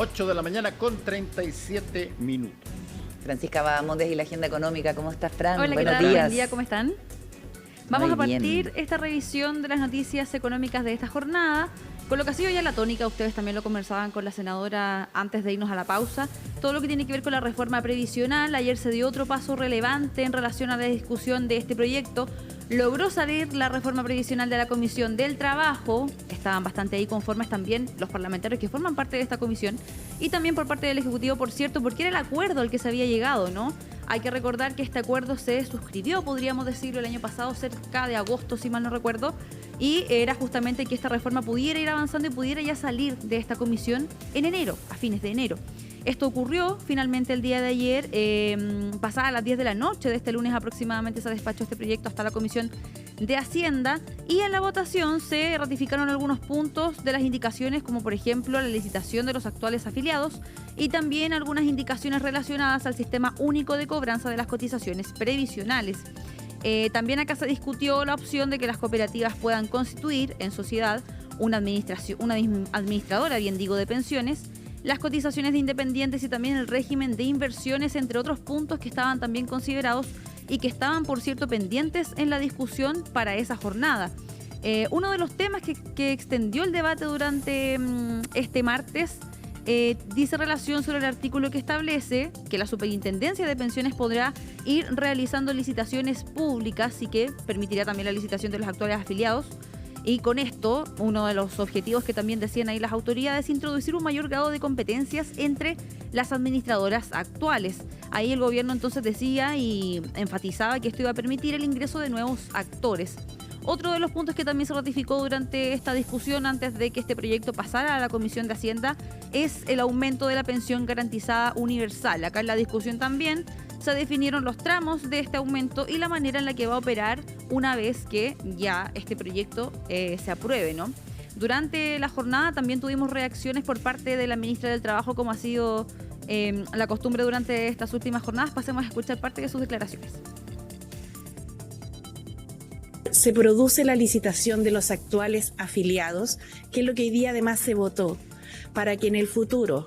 8 de la mañana con 37 minutos. Francisca Bahamondes y la agenda económica. ¿Cómo estás, Fran? Hola, Buenos ¿qué tal? días. Buen día, ¿cómo están? Vamos Muy a partir bien. esta revisión de las noticias económicas de esta jornada con lo que ha sido ya la tónica. Ustedes también lo conversaban con la senadora antes de irnos a la pausa. Todo lo que tiene que ver con la reforma previsional. Ayer se dio otro paso relevante en relación a la discusión de este proyecto. Logró salir la reforma previsional de la Comisión del Trabajo. Estaban bastante ahí conformes también los parlamentarios que forman parte de esta comisión. Y también por parte del Ejecutivo, por cierto, porque era el acuerdo al que se había llegado, ¿no? Hay que recordar que este acuerdo se suscribió, podríamos decirlo, el año pasado, cerca de agosto, si mal no recuerdo. Y era justamente que esta reforma pudiera ir avanzando y pudiera ya salir de esta comisión en enero, a fines de enero. Esto ocurrió finalmente el día de ayer, pasada las 10 de la noche de este lunes aproximadamente se despachó este proyecto hasta la Comisión de Hacienda y en la votación se ratificaron algunos puntos de las indicaciones como por ejemplo la licitación de los actuales afiliados y también algunas indicaciones relacionadas al sistema único de cobranza de las cotizaciones previsionales. También acá se discutió la opción de que las cooperativas puedan constituir en sociedad una administradora, de pensiones, las cotizaciones de independientes y también el régimen de inversiones, entre otros puntos que estaban también considerados y que estaban, por cierto, pendientes en la discusión para esa jornada. Uno de los temas que extendió el debate durante este martes dice relación sobre el artículo que establece que la Superintendencia de Pensiones podrá ir realizando licitaciones públicas y que permitirá también la licitación de los actuales afiliados. Y con esto, uno de los objetivos que también decían ahí las autoridades es introducir un mayor grado de competencias entre las administradoras actuales. Ahí el gobierno entonces decía y enfatizaba que esto iba a permitir el ingreso de nuevos actores. Otro de los puntos que también se ratificó durante esta discusión antes de que este proyecto pasara a la Comisión de Hacienda es el aumento de la pensión garantizada universal. Acá en la discusión también se definieron los tramos de este aumento y la manera en la que va a operar una vez que ya este proyecto se apruebe, ¿no? Durante la jornada también tuvimos reacciones por parte de la ministra del Trabajo, como ha sido la costumbre durante estas últimas jornadas. Pasemos a escuchar parte de sus declaraciones. Se produce la licitación de los actuales afiliados, que es lo que hoy día además se votó, para que en el futuro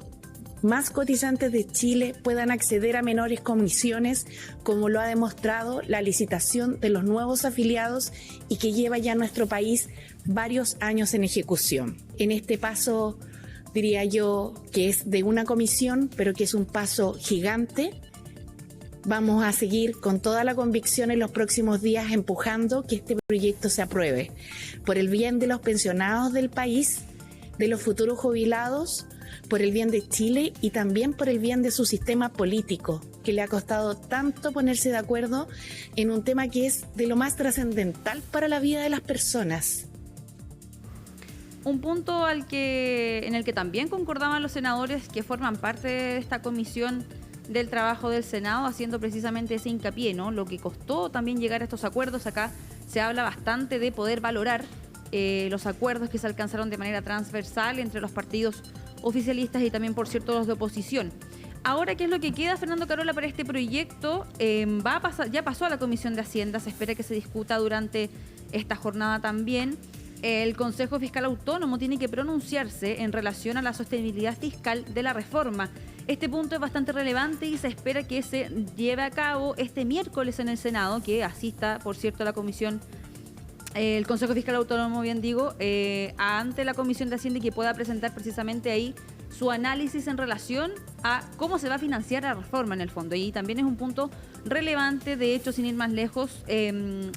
más cotizantes de Chile puedan acceder a menores comisiones, como lo ha demostrado la licitación de los nuevos afiliados y que lleva ya nuestro país varios años en ejecución. En este paso, diría yo, que es de una comisión, pero que es un paso gigante. Vamos a seguir con toda la convicción en los próximos días empujando que este proyecto se apruebe por el bien de los pensionados del país, de los futuros jubilados, por el bien de Chile y también por el bien de su sistema político, que le ha costado tanto ponerse de acuerdo en un tema que es de lo más trascendental para la vida de las personas. Un punto en el que también concordaban los senadores que forman parte de esta comisión del trabajo del Senado, haciendo precisamente ese hincapié, ¿no? Lo que costó también llegar a estos acuerdos. Acá se habla bastante de poder valorar los acuerdos que se alcanzaron de manera transversal entre los partidos oficialistas y también, por cierto, los de oposición. Ahora, ¿qué es lo que queda, Fernando Carola, para este proyecto? Ya pasó a la Comisión de Hacienda, se espera que se discuta durante esta jornada también. El Consejo Fiscal Autónomo tiene que pronunciarse en relación a la sostenibilidad fiscal de la reforma. Este punto es bastante relevante y se espera que se lleve a cabo este miércoles en el Senado, que asista, por cierto, a la comisión, el Consejo Fiscal Autónomo, bien digo, ante la Comisión de Hacienda y que pueda presentar precisamente ahí su análisis en relación a cómo se va a financiar la reforma en el fondo. Y también es un punto relevante, de hecho, sin ir más lejos,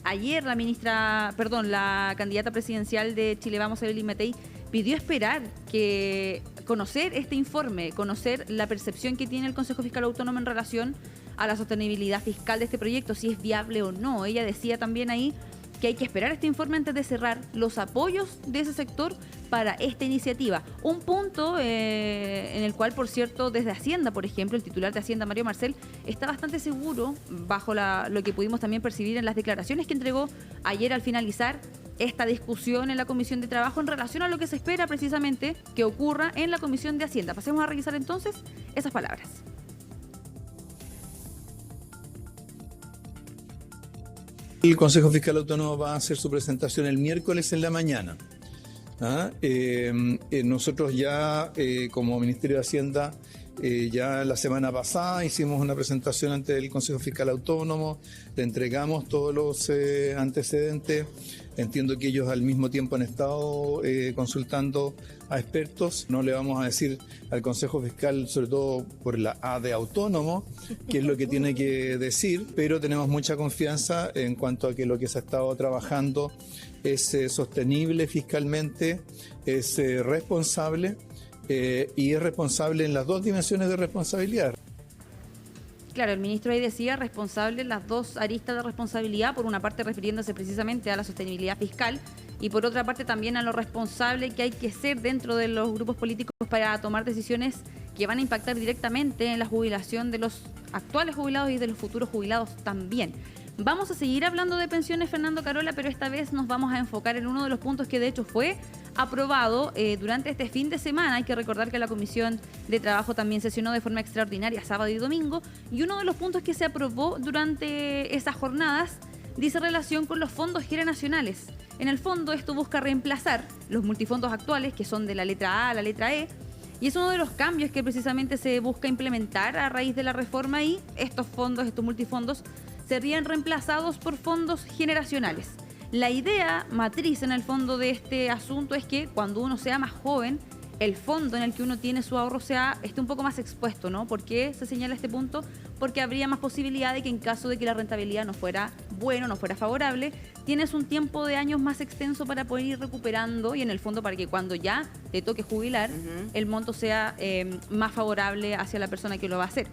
ayer la candidata presidencial de Chile Vamos, Evelyn Matei, pidió esperar que conocer este informe, conocer la percepción que tiene el Consejo Fiscal Autónomo en relación a la sostenibilidad fiscal de este proyecto, si es viable o no. Ella decía también ahí que hay que esperar este informe antes de cerrar los apoyos de ese sector para esta iniciativa. Un punto en el cual, por cierto, desde Hacienda, por ejemplo, el titular de Hacienda, Mario Marcel, está bastante seguro, bajo lo que pudimos también percibir en las declaraciones que entregó ayer al finalizar esta discusión en la Comisión de Trabajo en relación a lo que se espera precisamente que ocurra en la Comisión de Hacienda. Pasemos a revisar entonces esas palabras. El Consejo Fiscal Autónomo va a hacer su presentación el miércoles en la mañana. Nosotros ya, como Ministerio de Hacienda, ya la semana pasada hicimos una presentación ante el Consejo Fiscal Autónomo, le entregamos todos los antecedentes. Entiendo que ellos al mismo tiempo han estado consultando a expertos. No le vamos a decir al Consejo Fiscal, sobre todo por la A de autónomo, qué es lo que tiene que decir, pero tenemos mucha confianza en cuanto a que lo que se ha estado trabajando es sostenible fiscalmente, es responsable y es responsable en las dos dimensiones de responsabilidad. Claro, el ministro ahí decía responsable en las dos aristas de responsabilidad, por una parte refiriéndose precisamente a la sostenibilidad fiscal y por otra parte también a lo responsable que hay que ser dentro de los grupos políticos para tomar decisiones que van a impactar directamente en la jubilación de los actuales jubilados y de los futuros jubilados también. Vamos a seguir hablando de pensiones, Fernando Carola, pero esta vez nos vamos a enfocar en uno de los puntos que de hecho fue aprobado durante este fin de semana. Hay que recordar que la Comisión de Trabajo también sesionó de forma extraordinaria sábado y domingo, y uno de los puntos que se aprobó durante esas jornadas dice relación con los fondos generacionales. En el fondo esto busca reemplazar los multifondos actuales, que son de la letra A a la letra E, y es uno de los cambios que precisamente se busca implementar a raíz de la reforma, y estos fondos, estos multifondos, serían reemplazados por fondos generacionales. La idea matriz en el fondo de este asunto es que cuando uno sea más joven, el fondo en el que uno tiene su ahorro esté un poco más expuesto, ¿no? ¿Por qué se señala este punto? Porque habría más posibilidad de que en caso de que la rentabilidad no fuera bueno, no fuera favorable, tienes un tiempo de años más extenso para poder ir recuperando, y en el fondo para que cuando ya te toque jubilar, el monto sea más favorable hacia la persona que lo va a hacer.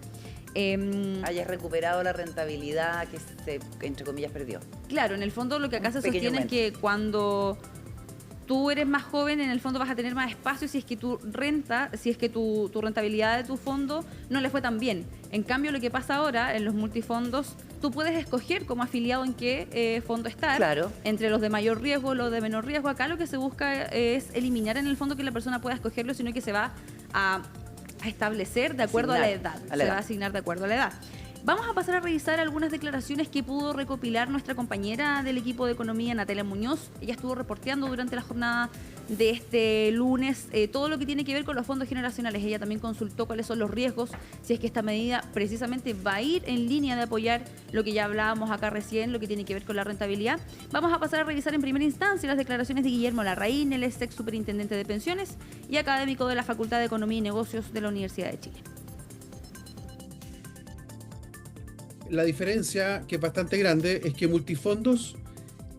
Hayas recuperado la rentabilidad que se, entre comillas, perdió. Claro, en el fondo lo que acá se sostiene es que cuando tú eres más joven, en el fondo vas a tener más espacio si es que tu rentabilidad de tu fondo no le fue tan bien. En cambio, lo que pasa ahora en los multifondos, tú puedes escoger como afiliado en qué fondo estar, claro, entre los de mayor riesgo, los de menor riesgo. Acá lo que se busca es eliminar en el fondo que la persona pueda escogerlo, sino que se va a establecer de acuerdo a la edad. Se va a asignar de acuerdo a la edad. Vamos a pasar a revisar algunas declaraciones que pudo recopilar nuestra compañera del equipo de economía, Natalia Muñoz. Ella estuvo reporteando durante la jornada de este lunes todo lo que tiene que ver con los fondos generacionales. Ella también consultó cuáles son los riesgos, si es que esta medida precisamente va a ir en línea de apoyar lo que ya hablábamos acá recién, lo que tiene que ver con la rentabilidad. Vamos a pasar a revisar en primera instancia las declaraciones de Guillermo Larraín, el ex superintendente de pensiones y académico de la Facultad de Economía y Negocios de la Universidad de Chile. La diferencia, que es bastante grande, es que multifondos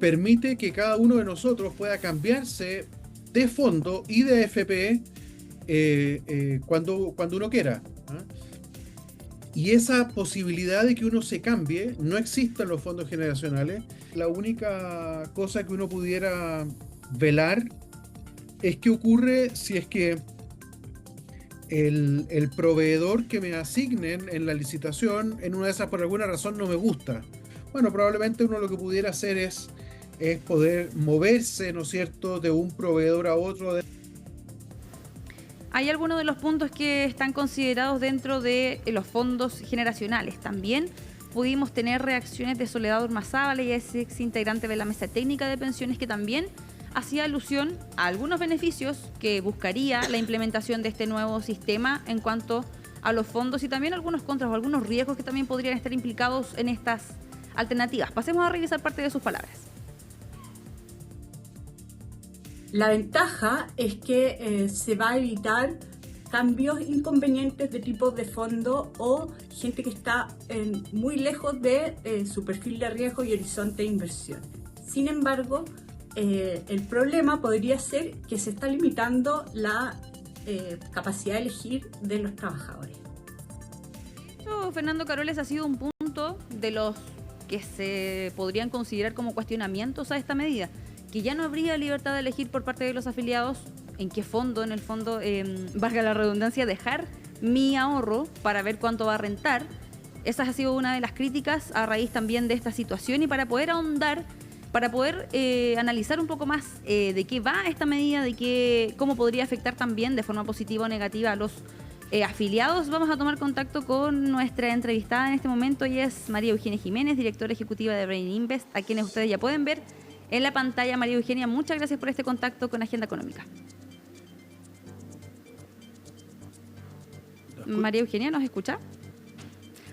permite que cada uno de nosotros pueda cambiarse de fondo y de FP cuando uno quiera. Y esa posibilidad de que uno se cambie no existe en los fondos generacionales. La única cosa que uno pudiera velar es qué ocurre si es que el proveedor que me asignen en la licitación, en una de esas por alguna razón no me gusta. Bueno, probablemente uno lo que pudiera hacer es poder moverse, ¿no es cierto?, de un proveedor a otro. Hay algunos de los puntos que están considerados dentro de los fondos generacionales. También pudimos tener reacciones de Soledad Ormazábal, ella es ex integrante de la Mesa Técnica de Pensiones, que también hacía alusión a algunos beneficios que buscaría la implementación de este nuevo sistema en cuanto a los fondos, y también algunos contras o algunos riesgos que también podrían estar implicados en estas alternativas. Pasemos a revisar parte de sus palabras. La ventaja es que se va a evitar cambios inconvenientes de tipos de fondo o gente que está muy lejos de su perfil de riesgo y horizonte de inversión. Sin embargo, el problema podría ser que se está limitando la capacidad de elegir de los trabajadores. Fernando Caroles, ha sido un punto de los que se podrían considerar como cuestionamientos a esta medida, que ya no habría libertad de elegir por parte de los afiliados en qué fondo, en el fondo, valga la redundancia, dejar mi ahorro para ver cuánto va a rentar. Esa ha sido una de las críticas a raíz también de esta situación, y para poder ahondar, para poder analizar un poco más de qué va esta medida, de cómo podría afectar también de forma positiva o negativa a los afiliados, vamos a tomar contacto con nuestra entrevistada en este momento. Ella es María Eugenia Jiménez, directora ejecutiva de Brain Invest, a quienes ustedes ya pueden ver en la pantalla. María Eugenia, muchas gracias por este contacto con Agenda Económica. María Eugenia, ¿nos escucha?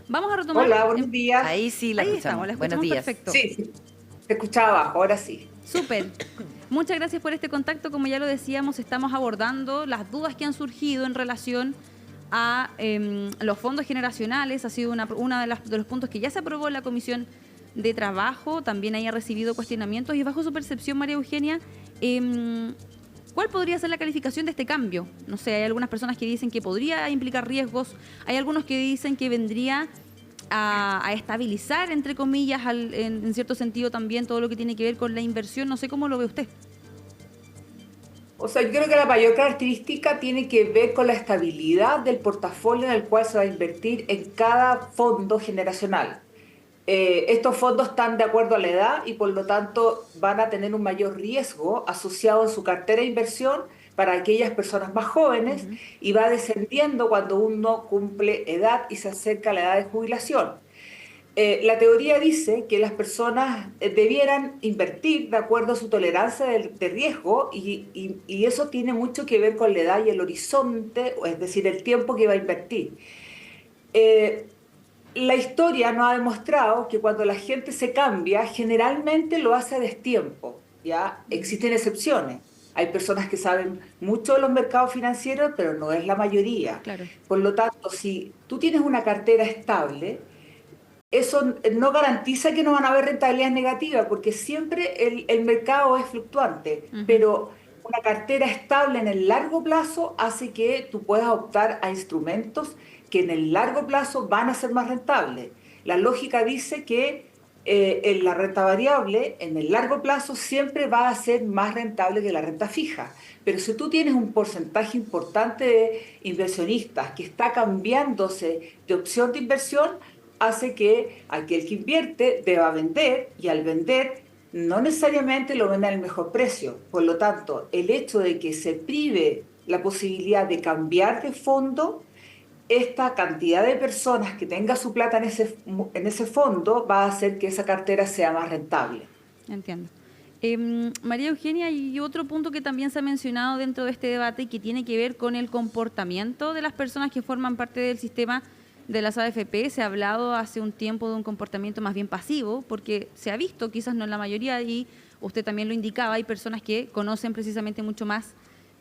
Vamos a retomar. Hola, buenos días. Ahí sí la Ahí escuchamos. estamos, la Buenos escuchamos días. perfecto. Sí, sí, te escuchaba abajo, ahora sí. Súper. Muchas gracias por este contacto. Como ya lo decíamos, estamos abordando las dudas que han surgido en relación a los fondos generacionales. Ha sido una de los puntos que ya se aprobó en la Comisión de Trabajo. También ahí ha recibido cuestionamientos. Y bajo su percepción, María Eugenia, ¿cuál podría ser la calificación de este cambio? No sé, hay algunas personas que dicen que podría implicar riesgos. Hay algunos que dicen que vendría a estabilizar, entre comillas, en cierto sentido también todo lo que tiene que ver con la inversión. No sé cómo lo ve usted. O sea, yo creo que la mayor característica tiene que ver con la estabilidad del portafolio en el cual se va a invertir en cada fondo generacional. Estos fondos están de acuerdo a la edad y por lo tanto van a tener un mayor riesgo asociado en su cartera de inversión para aquellas personas más jóvenes y va descendiendo cuando uno cumple edad y se acerca a la edad de jubilación. La teoría dice que las personas debieran invertir de acuerdo a su tolerancia de riesgo y eso tiene mucho que ver con la edad y el horizonte, es decir, el tiempo que va a invertir. La historia nos ha demostrado que cuando la gente se cambia, generalmente lo hace a destiempo, ¿ya? Existen excepciones. Hay personas que saben mucho de los mercados financieros, pero no es la mayoría. Claro. Por lo tanto, si tú tienes una cartera estable, eso no garantiza que no van a haber rentabilidades negativas, porque siempre el mercado es fluctuante, pero una cartera estable en el largo plazo hace que tú puedas optar a instrumentos que en el largo plazo van a ser más rentables. La lógica dice que en la renta variable, en el largo plazo, siempre va a ser más rentable que la renta fija. Pero si tú tienes un porcentaje importante de inversionistas que está cambiándose de opción de inversión, hace que aquel que invierte deba vender y al vender no necesariamente lo vende al mejor precio. Por lo tanto, el hecho de que se prive la posibilidad de cambiar de fondo, esta cantidad de personas que tenga su plata en ese fondo va a hacer que esa cartera sea más rentable. Entiendo. María Eugenia, y otro punto que también se ha mencionado dentro de este debate y que tiene que ver con el comportamiento de las personas que forman parte del sistema de las AFP. Se ha hablado hace un tiempo de un comportamiento más bien pasivo, porque se ha visto, quizás no en la mayoría, y usted también lo indicaba, hay personas que conocen precisamente mucho más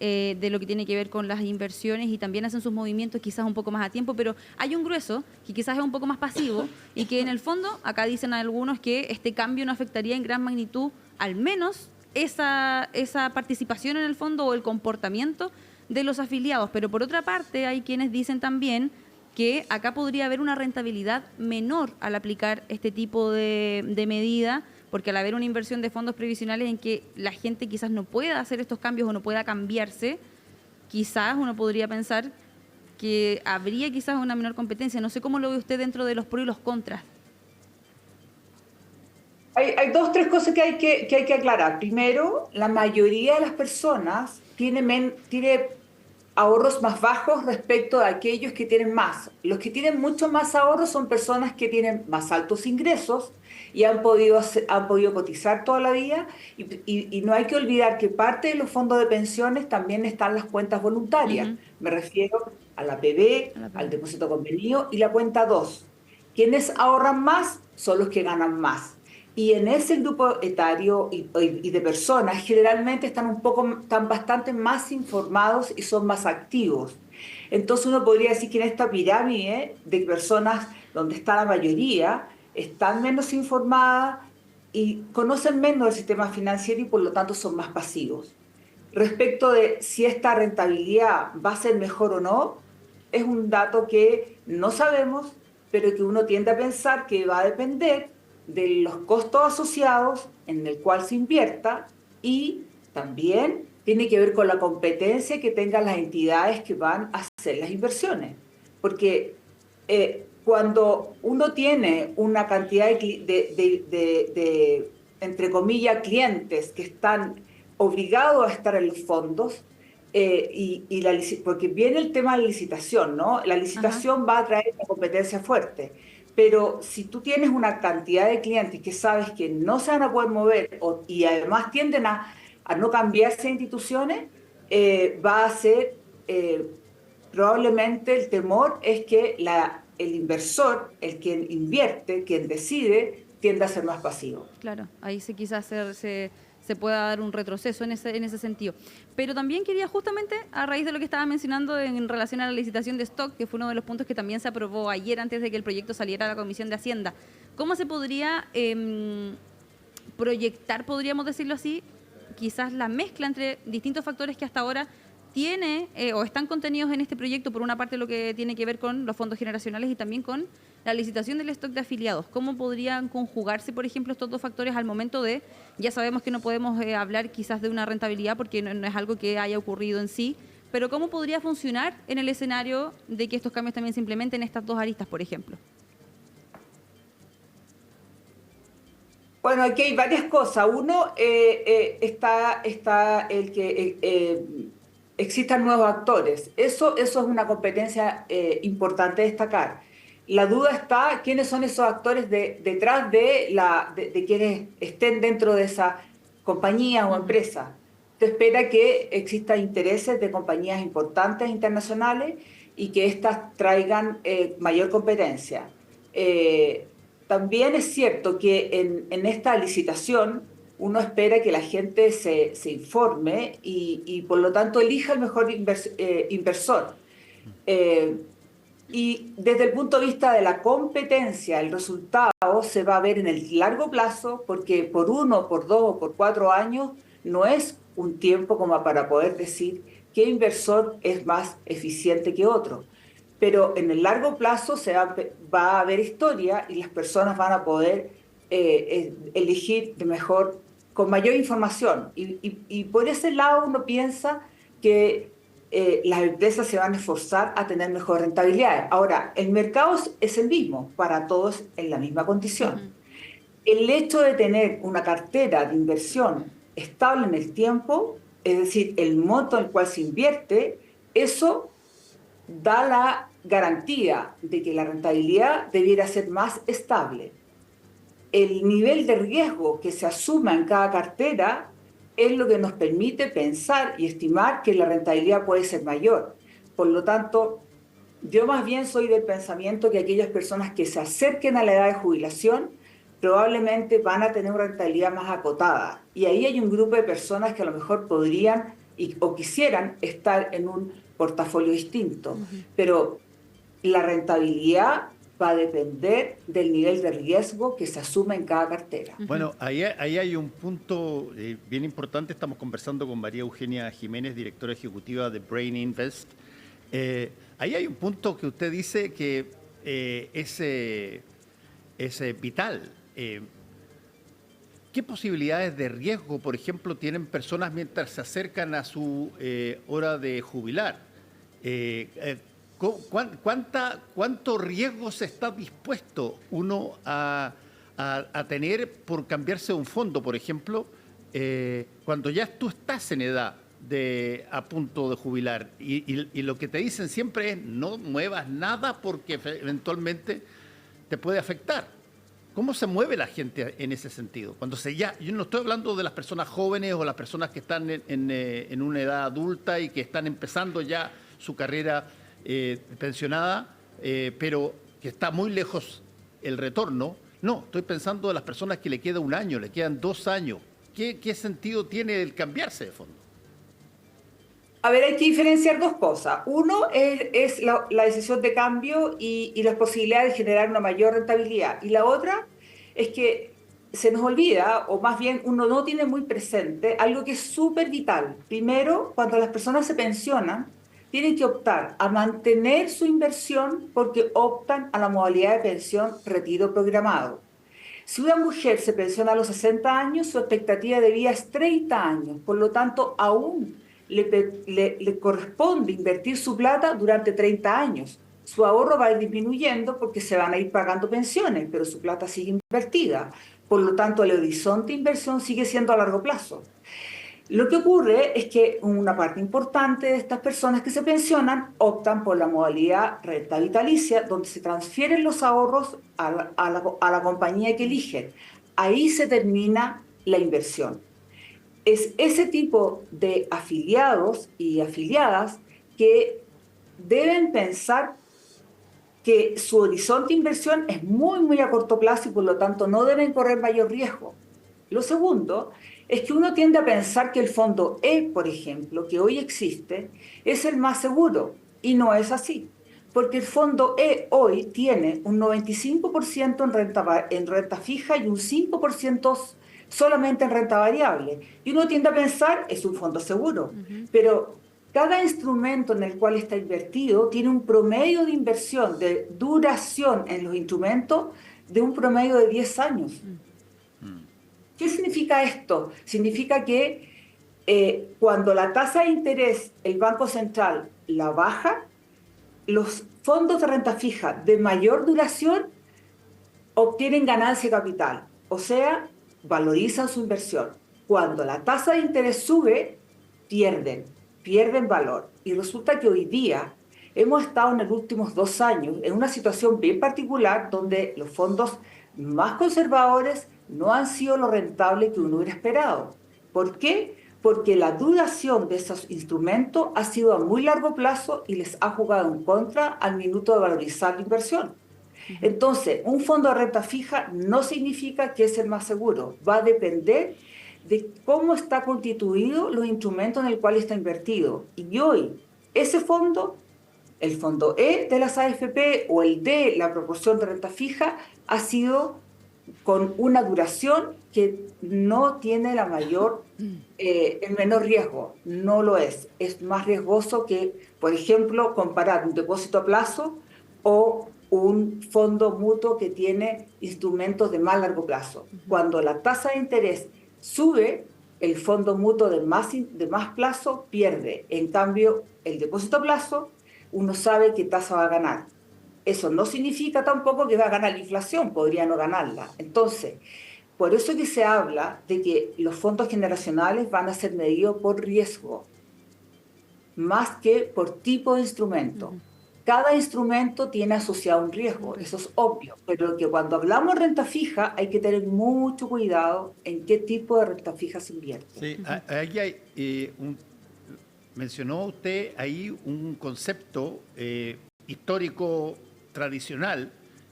de lo que tiene que ver con las inversiones y también hacen sus movimientos quizás un poco más a tiempo, pero hay un grueso que quizás es un poco más pasivo y que en el fondo, acá dicen algunos que este cambio no afectaría en gran magnitud, al menos esa participación en el fondo o el comportamiento de los afiliados. Pero por otra parte hay quienes dicen también que acá podría haber una rentabilidad menor al aplicar este tipo de medida, porque al haber una inversión de fondos previsionales en que la gente quizás no pueda hacer estos cambios o no pueda cambiarse, quizás uno podría pensar que habría quizás una menor competencia. No sé cómo lo ve usted dentro de los pros y los contras. Hay dos o tres cosas que hay que aclarar. Primero, la mayoría de las personas tiene ahorros más bajos respecto a aquellos que tienen más. Los que tienen mucho más ahorros son personas que tienen más altos ingresos y han podido cotizar toda la vida y no hay que olvidar que parte de los fondos de pensiones también están las cuentas voluntarias. Me refiero a la APB, al depósito convenido y la cuenta 2. Quienes ahorran más son los que ganan más. Y en ese grupo etario y de personas generalmente están bastante más informados y son más activos. Entonces uno podría decir que en esta pirámide de personas donde está la mayoría, están menos informadas y conocen menos el sistema financiero y por lo tanto son más pasivos. Respecto de si esta rentabilidad va a ser mejor o no, es un dato que no sabemos, pero que uno tiende a pensar que va a depender de los costos asociados en el cual se invierta y también tiene que ver con la competencia que tengan las entidades que van a hacer las inversiones. Porque cuando uno tiene una cantidad de entre comillas, clientes que están obligados a estar en los fondos, porque viene el tema de la licitación, ¿no? La licitación va a traer una competencia fuerte. Pero si tú tienes una cantidad de clientes que sabes que no se van a poder mover y además tienden a no cambiarse de instituciones, va a ser probablemente el temor es que el inversor, el quien invierte, quien decide, tiende a ser más pasivo. Claro, ahí sí quizás se pueda dar un retroceso en ese sentido. Pero también quería justamente, a raíz de lo que estaba mencionando en relación a la licitación de stock, que fue uno de los puntos que también se aprobó ayer antes de que el proyecto saliera a la Comisión de Hacienda, ¿cómo se podría proyectar, podríamos decirlo así, quizás la mezcla entre distintos factores que hasta ahora tiene o están contenidos en este proyecto, por una parte lo que tiene que ver con los fondos generacionales y también con la licitación del stock de afiliados? ¿Cómo podrían conjugarse, por ejemplo, estos dos factores al momento de, ya sabemos que no podemos hablar quizás de una rentabilidad porque no es algo que haya ocurrido en sí, pero cómo podría funcionar en el escenario de que estos cambios también se implementen en estas dos aristas, por ejemplo? Bueno, aquí hay varias cosas. Uno, está el que existan nuevos actores. Eso es una competencia importante destacar. La duda está quiénes son esos actores detrás de quienes estén dentro de esa compañía o empresa. Se espera que existan intereses de compañías importantes internacionales y que éstas traigan mayor competencia. También es cierto que en esta licitación uno espera que la gente se informe y por lo tanto elija el mejor inversor. Y desde el punto de vista de la competencia, el resultado se va a ver en el largo plazo, porque por 1, por 2 o por 4 años no es un tiempo como para poder decir qué inversor es más eficiente que otro. Pero en el largo plazo va a haber historia y las personas van a poder elegir con mayor información. Y por ese lado uno piensa que las empresas se van a esforzar a tener mejor rentabilidad. Ahora, el mercado es el mismo, para todos en la misma condición. El hecho de tener una cartera de inversión estable en el tiempo, es decir, el monto en el cual se invierte, eso da la garantía de que la rentabilidad debiera ser más estable. El nivel de riesgo que se asuma en cada cartera es lo que nos permite pensar y estimar que la rentabilidad puede ser mayor. Por lo tanto, yo más bien soy del pensamiento que aquellas personas que se acerquen a la edad de jubilación probablemente van a tener una rentabilidad más acotada. Y ahí hay un grupo de personas que a lo mejor podrían o quisieran estar en un portafolio distinto. Pero la rentabilidad va a depender del nivel de riesgo que se asume en cada cartera. Bueno, ahí hay un punto bien importante. Estamos conversando con María Eugenia Jiménez, directora ejecutiva de Brain Invest. Ahí hay un punto que usted dice que es vital. ¿Qué posibilidades de riesgo, por ejemplo, tienen personas mientras se acercan a su hora de jubilar? ¿Cuánto riesgo se está dispuesto uno a tener por cambiarse de un fondo, por ejemplo, cuando ya tú estás en edad a punto de jubilar? Y lo que te dicen siempre es no muevas nada porque eventualmente te puede afectar. ¿Cómo se mueve la gente en ese sentido? Yo no estoy hablando de las personas jóvenes o las personas que están en una edad adulta y que están empezando ya su carrera pensionada, pero que está muy lejos el retorno. No, estoy pensando de las personas que le queda 1 año, le quedan 2 años. ¿Qué sentido tiene el cambiarse de fondo? A ver, hay que diferenciar dos cosas. Uno es la decisión de cambio y las posibilidades de generar una mayor rentabilidad. Y la otra es que se nos olvida, o más bien uno no tiene muy presente, algo que es súper vital. Primero, cuando las personas se pensionan, tienen que optar a mantener su inversión porque optan a la modalidad de pensión retiro programado. Si una mujer se pensiona a los 60 años, su expectativa de vida es 30 años. Por lo tanto, aún le corresponde invertir su plata durante 30 años. Su ahorro va a ir disminuyendo porque se van a ir pagando pensiones, pero su plata sigue invertida. Por lo tanto, el horizonte de inversión sigue siendo a largo plazo. Lo que ocurre es que una parte importante de estas personas que se pensionan optan por la modalidad renta vitalicia, donde se transfieren los ahorros a la compañía que eligen. Ahí se termina la inversión. Es ese tipo de afiliados y afiliadas que deben pensar que su horizonte de inversión es muy, muy a corto plazo y por lo tanto no deben correr mayor riesgo. Lo segundo es que uno tiende a pensar que el fondo E, por ejemplo, que hoy existe, es el más seguro, y no es así, porque el fondo E hoy tiene un 95% en renta fija y un 5% solamente en renta variable. Y uno tiende a pensar, es un fondo seguro, pero cada instrumento en el cual está invertido tiene un promedio de inversión, de duración en los instrumentos, de un promedio de 10 años. ¿Qué significa esto? Significa que cuando la tasa de interés, el Banco Central la baja, los fondos de renta fija de mayor duración obtienen ganancia de capital, o sea, valorizan su inversión. Cuando la tasa de interés sube, pierden valor. Y resulta que hoy día hemos estado en los últimos 2 años en una situación bien particular donde los fondos más conservadores no han sido lo rentable que uno hubiera esperado. ¿Por qué? Porque la duración de esos instrumentos ha sido a muy largo plazo y les ha jugado en contra al minuto de valorizar la inversión. Entonces, un fondo de renta fija no significa que es el más seguro. Va a depender de cómo está constituido los instrumentos en el cual está invertido. Y hoy, ese fondo, el fondo E de las AFP o el D, la proporción de renta fija, ha sido con una duración que no tiene el menor riesgo, no lo es. Es más riesgoso que, por ejemplo, comparar un depósito a plazo o un fondo mutuo que tiene instrumentos de más largo plazo. Cuando la tasa de interés sube, el fondo mutuo de más plazo pierde. En cambio, el depósito a plazo, uno sabe qué tasa va a ganar. Eso no significa tampoco que va a ganar la inflación, podría no ganarla. Entonces, por eso que se habla de que los fondos generacionales van a ser medidos por riesgo, más que por tipo de instrumento. Cada instrumento tiene asociado un riesgo, eso es obvio, pero que cuando hablamos de renta fija hay que tener mucho cuidado en qué tipo de renta fija se invierte. Sí, ahí hay mencionó usted ahí un concepto histórico tradicional,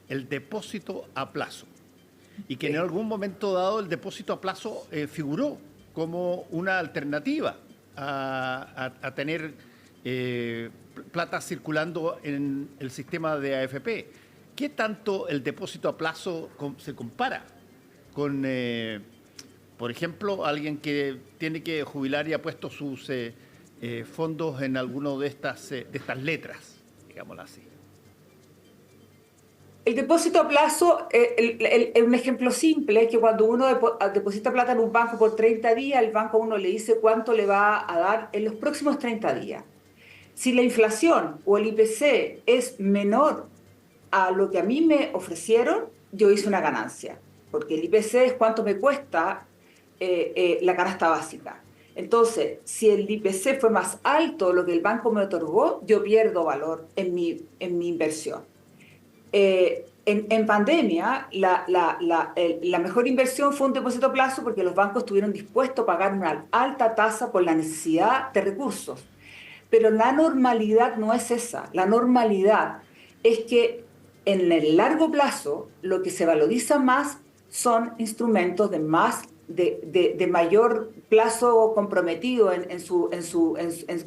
el depósito a plazo, y que en algún momento dado el depósito a plazo figuró como una alternativa a tener plata circulando en el sistema de AFP. ¿Qué tanto el depósito a plazo se compara con, por ejemplo, alguien que tiene que jubilar y ha puesto sus fondos en alguno de estas letras, digámoslo así? El depósito a plazo, un ejemplo simple es que cuando uno deposita plata en un banco por 30 días, el banco a uno le dice cuánto le va a dar en los próximos 30 días. Si la inflación o el IPC es menor a lo que a mí me ofrecieron, yo hice una ganancia, porque el IPC es cuánto me cuesta la canasta básica. Entonces, si el IPC fue más alto de lo que el banco me otorgó, yo pierdo valor en mi inversión. En pandemia, la mejor inversión fue un depósito a plazo porque los bancos estuvieron dispuestos a pagar una alta tasa por la necesidad de recursos. Pero la normalidad no es esa. La normalidad es que en el largo plazo lo que se valoriza más son instrumentos de mayor plazo comprometido en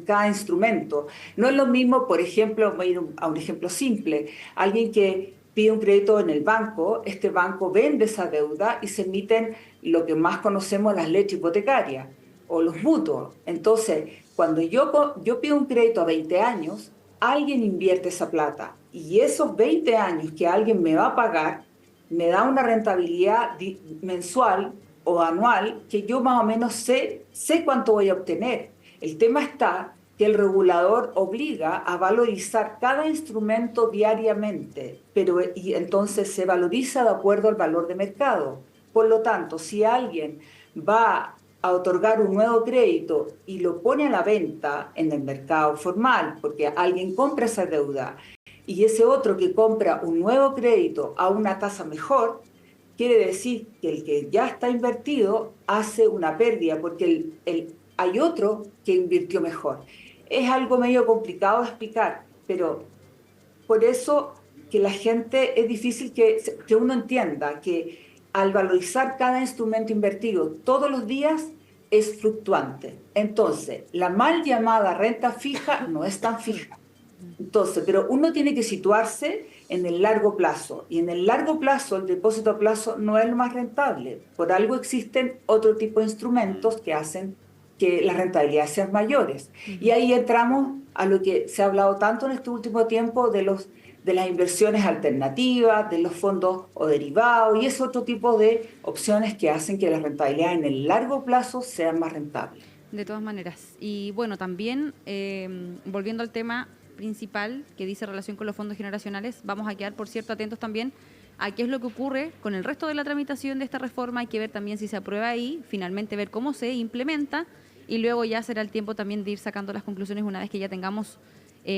cada instrumento. No es lo mismo, por ejemplo, voy a ir a un ejemplo simple, alguien que pide un crédito en el banco, este banco vende esa deuda y se emiten lo que más conocemos las letras hipotecarias o los mutuos. Entonces, cuando yo pido un crédito a 20 años, alguien invierte esa plata y esos 20 años que alguien me va a pagar me da una rentabilidad mensual o anual que yo más o menos sé cuánto voy a obtener. El tema está que el regulador obliga a valorizar cada instrumento diariamente, y entonces se valoriza de acuerdo al valor de mercado. Por lo tanto, si alguien va a otorgar un nuevo crédito y lo pone a la venta en el mercado formal, porque alguien compra esa deuda y ese otro que compra un nuevo crédito a una tasa mejor, quiere decir que el que ya está invertido hace una pérdida, porque hay otro que invirtió mejor. Es algo medio complicado de explicar, pero por eso que la gente, es difícil que uno entienda que al valorizar cada instrumento invertido todos los días es fluctuante. Entonces, la mal llamada renta fija no es tan fija. Entonces, pero uno tiene que situarse en el largo plazo. Y en el largo plazo, el depósito a plazo no es lo más rentable. Por algo existen otro tipo de instrumentos que hacen que las rentabilidades sean mayores. Y ahí entramos a lo que se ha hablado tanto en este último tiempo de las inversiones alternativas, de los fondos o derivados, y es otro tipo de opciones que hacen que las rentabilidades en el largo plazo sean más rentables. De todas maneras. Y bueno, también volviendo al tema principal que dice relación con los fondos generacionales, vamos a quedar, por cierto, atentos también a qué es lo que ocurre con el resto de la tramitación de esta reforma. Hay que ver también si se aprueba ahí, finalmente ver cómo se implementa y luego ya será el tiempo también de ir sacando las conclusiones una vez que ya tengamos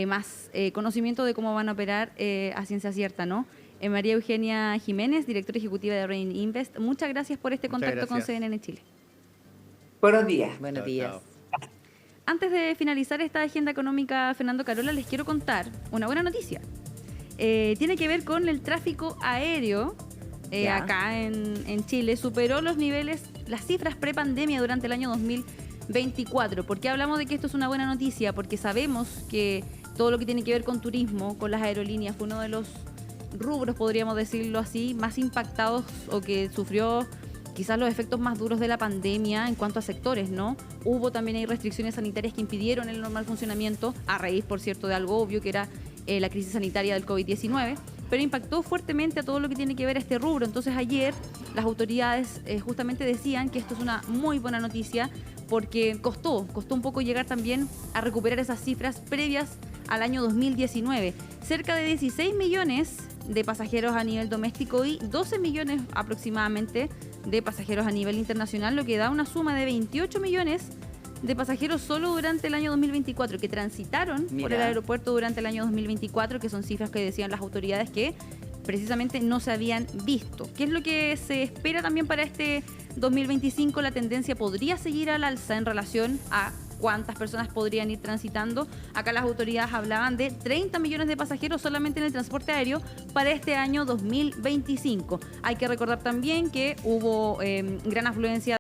más conocimiento de cómo van a operar a ciencia cierta, ¿no? María Eugenia Jiménez, directora ejecutiva de Rain Invest, muchas gracias por este contacto con CNN Chile. Buenos días. Buenos días. Chao. Antes de finalizar esta agenda económica, Fernando Carola, les quiero contar una buena noticia. Tiene que ver con el tráfico aéreo acá en Chile. Superó los niveles, las cifras prepandemia durante el año 2024. ¿Por qué hablamos de que esto es una buena noticia? Porque sabemos que todo lo que tiene que ver con turismo, con las aerolíneas, fue uno de los rubros, podríamos decirlo así, más impactados o que sufrió quizás los efectos más duros de la pandemia en cuanto a sectores, ¿no? Hubo también ahí restricciones sanitarias que impidieron el normal funcionamiento, a raíz, por cierto, de algo obvio que era la crisis sanitaria del COVID-19, pero impactó fuertemente a todo lo que tiene que ver a este rubro. Entonces ayer las autoridades justamente decían que esto es una muy buena noticia porque costó un poco llegar también a recuperar esas cifras previas al año 2019. Cerca de 16 millones de pasajeros a nivel doméstico y 12 millones aproximadamente de pasajeros a nivel internacional, lo que da una suma de 28 millones de pasajeros solo durante el año 2024 que transitaron por el aeropuerto durante el año 2024, que son cifras que decían las autoridades que precisamente no se habían visto. ¿Qué es lo que se espera también para este 2025? La tendencia podría seguir al alza en relación a cuántas personas podrían ir transitando. Acá las autoridades hablaban de 30 millones de pasajeros solamente en el transporte aéreo para este año 2025. Hay que recordar también que hubo gran afluencia